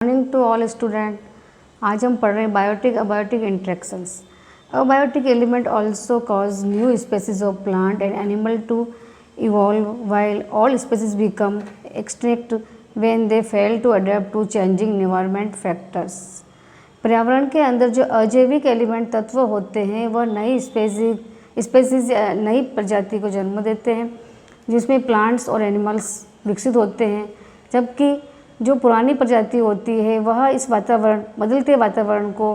Morning to all student. आज हम पढ़ रहे हैं biotic abiotic interactions. Abiotic element also cause new species of plant and animal to evolve while all species become extinct when they fail to adapt to changing environment factors. पर्यावरण के अंदर जो अजैविक एलिमेंट तत्व होते हैं वह नई स्पेसीज नई प्रजाति को जन्म देते हैं जिसमें प्लांट्स और एनिमल्स विकसित होते हैं, जबकि जो पुरानी प्रजाति होती है वह इस बदलते वातावरण को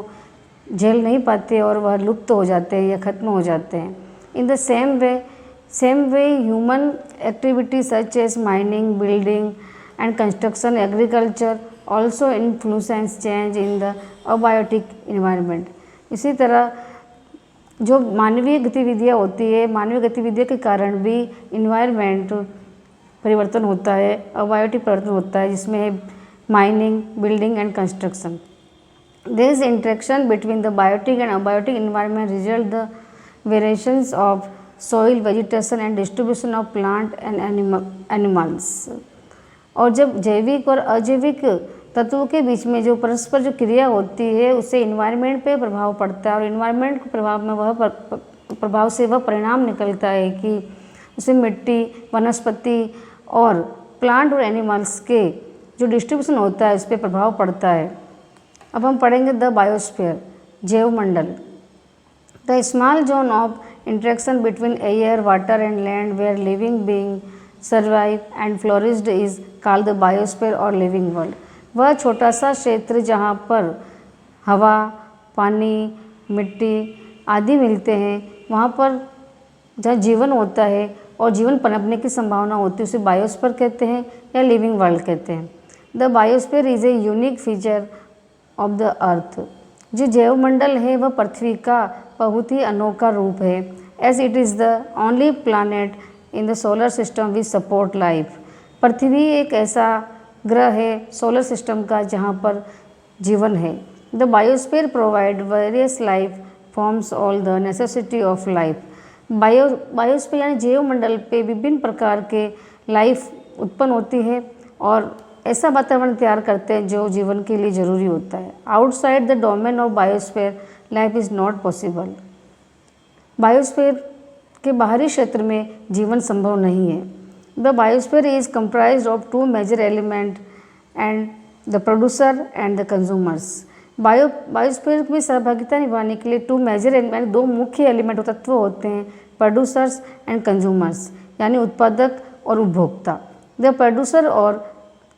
झेल नहीं पाते और वह लुप्त हो जाते हैं या ख़त्म हो जाते हैं। In the same way human activity such as mining, building and construction, agriculture also influence change in the abiotic environment. इसी तरह जो मानवीय गतिविधियाँ होती है, मानवीय गतिविधियों के कारण भी इन्वायरमेंट परिवर्तन होता है, अबायोटिक परिवर्तन होता है, जिसमें है mining, building and construction. This interaction between the biotic and abiotic environment result the variations of soil, vegetation and distribution of plant and animals. और जब जैविक और अजैविक तत्वों के बीच में जो परस्पर जो क्रिया होती है उससे इन्वायरमेंट पे प्रभाव पड़ता है और इन्वायरमेंट के प्रभाव में प्रभाव से वह परिणाम निकलता है कि उसे मिट्टी, वनस्पति और प्लांट और एनिमल्स के जो डिस्ट्रीब्यूशन होता है उस पर प्रभाव पड़ता है। अब हम पढ़ेंगे द बायोस्फीयर, जैवमंडल। The small zone of interaction between air, water and land where living being survive and flourished is called the biosphere और लिविंग वर्ल्ड। वह छोटा सा क्षेत्र जहाँ पर हवा, पानी, मिट्टी आदि मिलते हैं, वहाँ पर जहाँ जीवन होता है और जीवन पनपने की संभावना होती है उसे बायोस्फीयर कहते हैं या लिविंग वर्ल्ड कहते हैं। The biosphere is a unique feature of the earth. जो जैवमंडल है वह पृथ्वी का बहुत ही अनोखा रूप है, as it is the only planet in the solar system which support life. पृथ्वी एक ऐसा ग्रह है सोलर सिस्टम का जहाँ पर जीवन है। The biosphere provide various life forms all the necessity of life. Biosphere यानी जैवमंडल पे विभिन्न प्रकार के लाइफ उत्पन्न होती है और ऐसा वातावरण तैयार करते हैं जो जीवन के लिए ज़रूरी होता है। Outside the domain of biosphere life is not possible. Biosphere के बाहरी क्षेत्र में जीवन संभव नहीं है। The biosphere is comprised of two major element and the producer and the consumers. Biosphere में सहभागिता निभाने के लिए टू मेजर एलिमेंट, दो मुख्य एलिमेंट तत्व होते हैं, प्रोड्यूसर्स एंड कंज्यूमर्स, यानी उत्पादक और उपभोक्ता। द प्रोड्यूसर और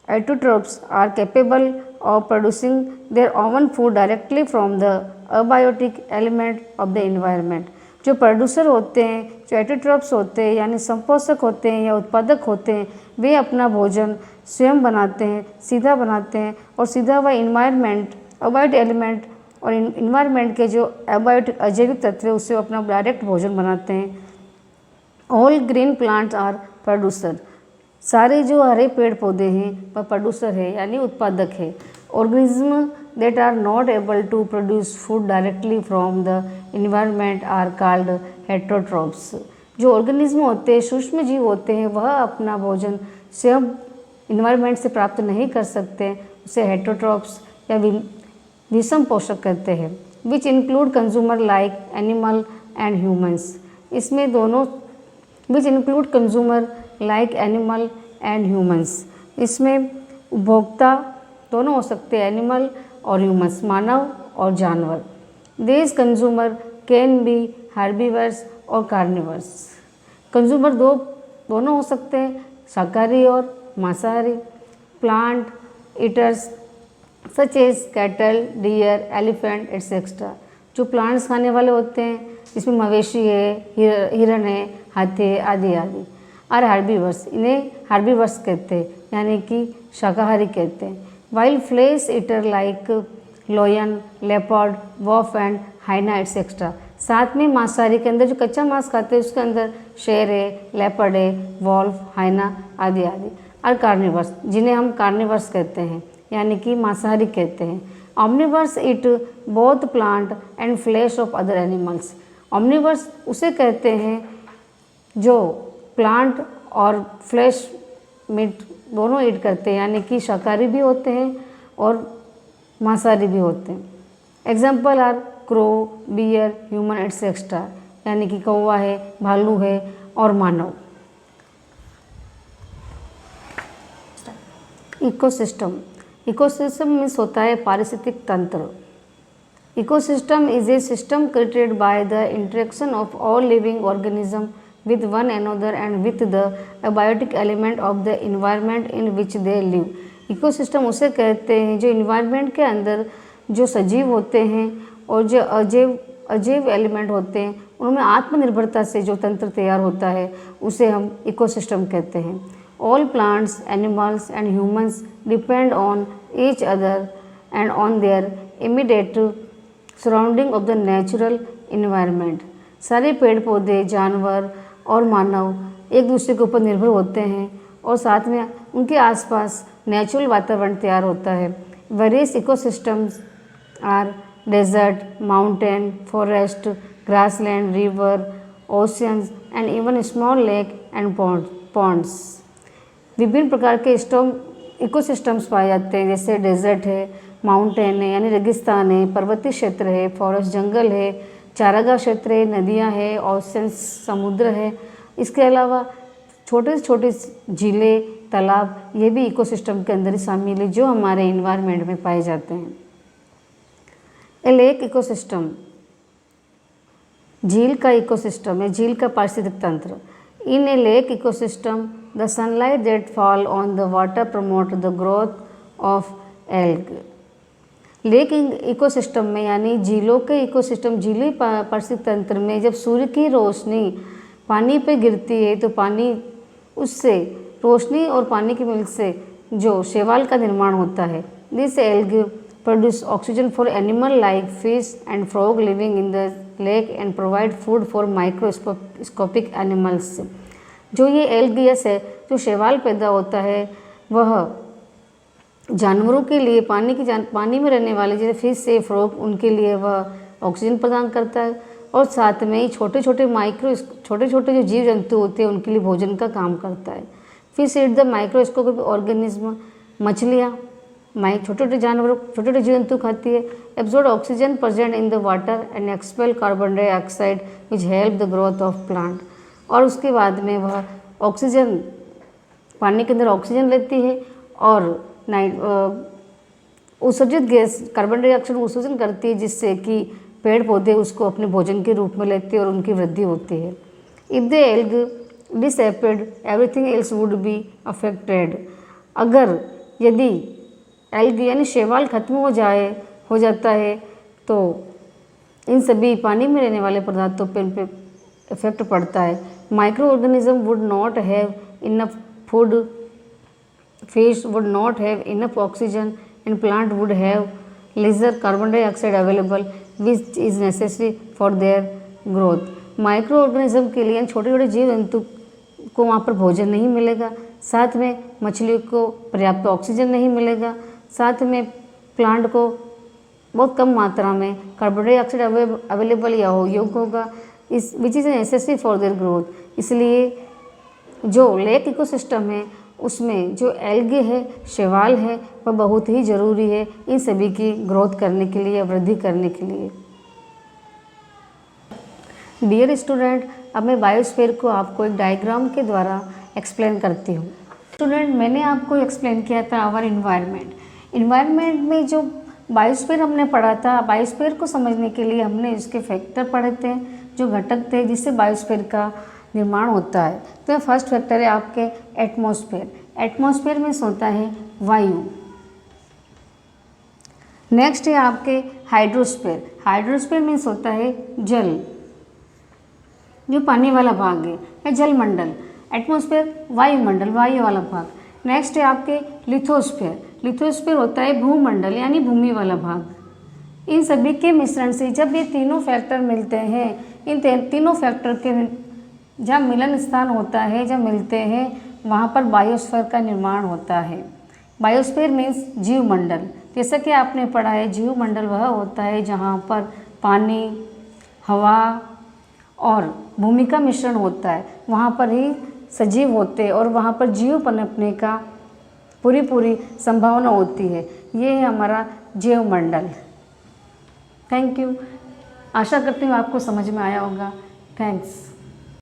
autotrophs are capable of producing their own food directly from the abiotic element of the environment. जो प्रोड्यूसर होते हैं, जो एटोट्रोप्स होते हैं यानी संपोषक होते हैं या उत्पादक होते हैं, वे अपना भोजन स्वयं बनाते हैं, सीधा बनाते हैं और सीधा वह इन्वायरमेंट, अबायोटिक एलिमेंट और इन्वायरमेंट के जो अबायोटिक अजैविक तत्व है उससे अपना डायरेक्ट भोजन बनाते हैं। All green plants are producer. सारे जो हरे पेड़ पौधे हैं वह प्रोड्यूसर है यानी उत्पादक है। Organism that are not able to produce food directly from the environment are called heterotrophs. जो ऑर्गेनिज्म होते हैं, सूक्ष्म जीव होते हैं, वह अपना भोजन स्वयं इन्वायरमेंट से प्राप्त नहीं कर सकते, उसे हेटरोट्रोप्स या विषम पोषक कहते हैं। Which include consumer like animal and humans. इसमें दोनों which include consumer like animal and humans, इसमें उपभोक्ता दोनों हो सकते हैं, एनिमल और ह्यूमंस, मानव और जानवर। This consumer can be herbivores और कार्निवर्स। कंज्यूमर दोनों हो सकते हैं, शाकाहारी और मांसाहारी। Plant eaters such as cattle, deer, elephant etcetera. जो प्लांट्स खाने वाले होते हैं, इसमें मवेशी है, हिरण है, हाथी है, आदि आदि। और हार्बीवर्स, इन्हें हार्बीवर्स कहते हैं यानी कि शाकाहारी कहते हैं। While flesh eater like lion, leopard, wolf and hyena etcetera. साथ में मांसाहारी के अंदर जो कच्चा मांस खाते हैं उसके अंदर शेर है, लेपर्ड है, वॉल्फ, हाइना आदि आदि। और कार्निवर्स, जिन्हें हम कार्निवर्स कहते हैं यानी कि मांसाहारी कहते हैं। Omnivores it both plant and flash of other animals. Omnivores उसे कहते हैं जो प्लांट और फ्लैश मीट दोनों ईट करते हैं, यानी कि शाकाहारी भी होते हैं और मांसाहारी भी होते हैं। Example are crow, bear, human etcetera, यानी कि कौवा है, भालू है और मानव। इकोसिस्टम, इकोसिस्टम मीन्स होता है पारिस्थितिक तंत्र। Ecosystem is a system created by the interaction of all living organism with one another and with the abiotic element of the environment in which they live। Ecosystem उसे कहते हैं जो environment के अंदर जो सजीव होते हैं और जो अजैव एलिमेंट होते हैं उनमें आत्मनिर्भरता से जो तंत्र तैयार होता है उसे हम इकोसिस्टम कहते हैं। All plants, animals and humans depend on each other and on their immediate surrounding of the natural environment. सारे पेड़ पौधे, जानवर और मानव एक दूसरे के ऊपर निर्भर होते हैं और साथ में उनके आसपास नेचुरल वातावरण तैयार होता है। Various ecosystems are desert, mountain, forest, grassland, river, oceans and even small lake and ponds. विभिन्न प्रकार के इकोसिस्टम्स पाए जाते हैं, जैसे डेजर्ट है, माउंटेन है यानी रेगिस्तान है, पर्वतीय क्षेत्र है, फॉरेस्ट जंगल है, चारागाह क्षेत्र है, नदियाँ है, ओशन समुद्र है। इसके अलावा छोटे से छोटे झीलें, तालाब, ये भी इकोसिस्टम के अंदर ही शामिल है जो हमारे इन्वायरमेंट में पाए जाते हैं। ए लेक इकोसिस्टम, झील का इकोसिस्टम है, झील का पारिस्थितिक तंत्र। In a lake ecosystem the sunlight that fall on the water promote the growth of algae. Lake ecosystem में यानी झीलों के इकोसिस्टम, झीली पारिस्थितिक तंत्र में जब सूर्य की रोशनी पानी पे गिरती है तो पानी उससे रोशनी और पानी की मिल्क से जो शैवाल का निर्माण होता है। This algae produce oxygen for animal like fish and frog living in the lake and provide food for microscopic animals. जो ये एल्ग या जो शैवाल पैदा होता है वह जानवरों के लिए पानी में रहने वाले जैसे फिश से फ्रॉग, उनके लिए वह ऑक्सीजन प्रदान करता है और साथ में ही छोटे छोटे जो जीव जंतु होते हैं उनके लिए भोजन का काम करता है। Fish eat the microscopic organism, मछलियाँ छोटे छोटे जानवरों, छोटे छोटे जीव जंतु खाती है। Absorb oxygen present in the water and expel carbon dioxide which help the growth of plant. और उसके बाद में वह ऑक्सीजन, पानी के अंदर ऑक्सीजन लेती है और उत्सर्जित गैस कार्बन डाइऑक्साइड उत्सर्जन करती है, जिससे कि पेड़ पौधे उसको अपने भोजन के रूप में लेते हैं और उनकी वृद्धि होती है। If the algae disappeared everything else would be affected. अगर यदि एल्ग यानी शैवाल खत्म हो जाता है तो इन सभी पानी में रहने वाले पदार्थों पर इन पर इफेक्ट पड़ता है। Micro organism would not have enough food, fish would not have enough oxygen and plant would have lesser carbon dioxide available which is necessary for their growth। Micro organism के लिए छोटे छोटे जीव जंतु को वहाँ पर भोजन नहीं मिलेगा, साथ में मछलियों को पर्याप्त ऑक्सीजन नहीं मिलेगा, साथ में प्लांट को बहुत कम मात्रा में कार्बन डाइऑक्साइड अवेलेबल या योग्य होगा, इस which is necessary for their growth. इसलिए जो लेक इकोसिस्टम है उसमें जो एल्गे है, शैवाल है, वह बहुत ही ज़रूरी है इन सभी की ग्रोथ करने के लिए, वृद्धि करने के लिए। डियर स्टूडेंट, अब मैं बायोस्फीयर को आपको एक डायग्राम के द्वारा एक्सप्लेन करती हूँ। स्टूडेंट, मैंने आपको एक्सप्लेन किया था आवर इन्वायरमेंट में जो बायोस्फीयर हमने पढ़ा था, बायोस्फीयर को समझने के लिए हमने इसके फैक्टर पढ़े थे, जो घटक थे जिससे बायोस्फीयर का निर्माण होता है। तो फर्स्ट फैक्टर है आपके एटमॉस्फेयर। एटमॉस्फेयर में होता है वायु। नेक्स्ट है आपके हाइड्रोस्फेयर। हाइड्रोस्फेयर में होता है जल, जो पानी वाला भाग है, या जलमंडल। एटमॉस्फेयर वायुमंडल, वायु वाला भाग। नेक्स्ट है आपके लिथोस्फेयर। लिथोस्फेयर होता है भूमंडल यानी भूमि वाला भाग। इन सभी के मिश्रण से जब ये तीनों फैक्टर मिलते हैं, इन तीनों फैक्टर के जब मिलन स्थान होता है, जब मिलते हैं, वहाँ पर बायोस्फीयर का निर्माण होता है। बायोस्फीयर मीन्स जीवमंडल। जैसा कि आपने पढ़ा है, जीवमंडल वह होता है जहाँ पर पानी, हवा और भूमि का मिश्रण होता है, वहाँ पर ही सजीव होते हैं और वहाँ पर जीव पनपने का पूरी संभावना होती है। ये है हमारा जैवमंडल। Thank you. आशा करती हूँ आपको समझ में आया होगा। थैंक्स।